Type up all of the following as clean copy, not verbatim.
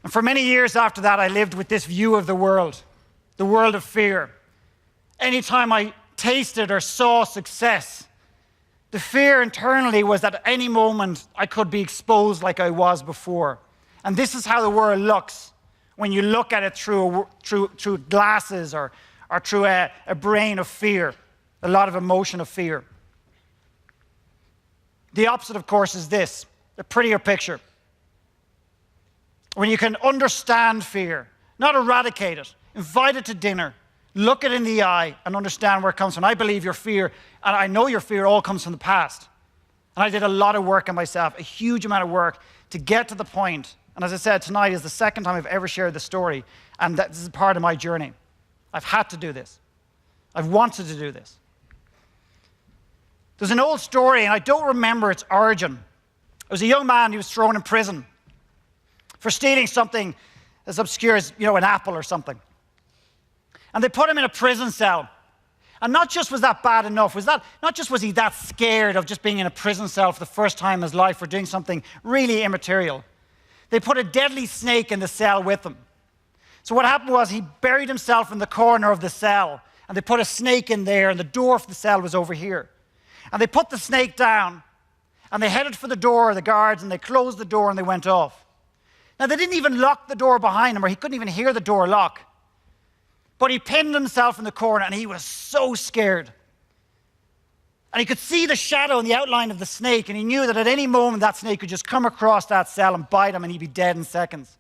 And for many years after that, I lived with this view of the world of fear. Anytime I tasted or saw success, the fear internally was that at any moment I could be exposed like I was before. And this is how the world looks when you look at it through glasses or through a brain of fear, a lot of emotion of fear. The opposite, of course, is this, a prettier picture. When you can understand fear, not eradicate it, invite it to dinner, look it in the eye and understand where it comes from. I believe your fear, and I know your fear all comes from the past. And I did a lot of work on myself, a huge amount of work to get to the point. And as I said, tonight is the second time I've ever shared this story, and this is part of my journey. I've had to do this. I've wanted to do this. There's an old story, and I don't remember its origin. There was a young man who was thrown in prison for stealing something as obscure as, an apple or something. And they put him in a prison cell. And not just was that bad enough, not just was he that scared of just being in a prison cell for the first time in his life for doing something really immaterial. They put a deadly snake in the cell with him. So what happened was he buried himself in the corner of the cell, and they put a snake in there, and the door for the cell was over here. And they put the snake down, and they headed for the door, the guards, and they closed the door and they went off. Now, they didn't even lock the door behind him, or he couldn't even hear the door lock. But he pinned himself in the corner, and he was so scared. And he could see the shadow and the outline of the snake, and he knew that at any moment that snake could just come across that cell and bite him, and he'd be dead in seconds.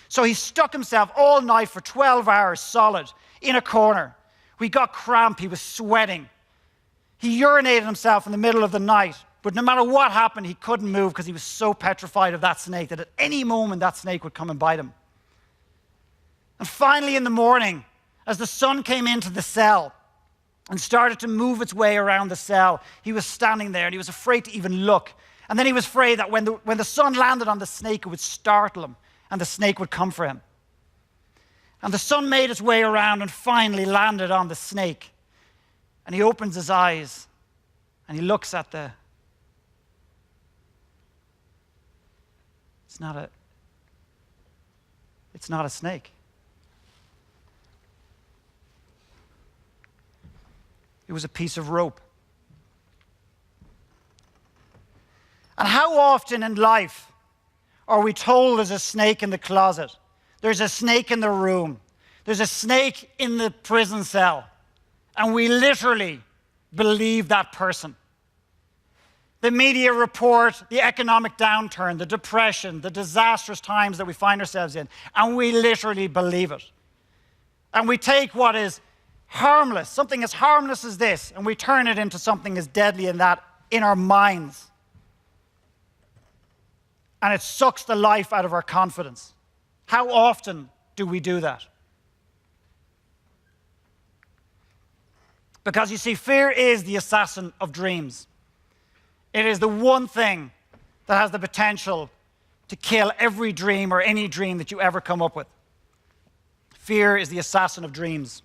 So he stuck himself all night for 12 hours solid in a corner. He got cramp, he was sweating. He urinated himself in the middle of the night. But no matter what happened, he couldn't move because he was so petrified of that snake that at any moment that snake would come and bite him. And finally in the morning, as the sun came into the cell and started to move its way around the cell, he was standing there and he was afraid to even look. And then he was afraid that when the sun landed on the snake, it would startle him and the snake would come for him. And the sun made its way around and finally landed on the snake. And he opens his eyes and he looks at It's not a snake. It was a piece of rope. And how often in life are we told there's a snake in the closet, there's a snake in the room, there's a snake in the prison cell, and we literally believe that person? The media report the economic downturn, the depression, the disastrous times that we find ourselves in, and we literally believe it. And we take what is harmless, something as harmless as this, and we turn it into something as deadly in our minds. And it sucks the life out of our confidence. How often do we do that? Because you see, fear is the assassin of dreams. It is the one thing that has the potential to kill every dream or any dream that you ever come up with. Fear is the assassin of dreams.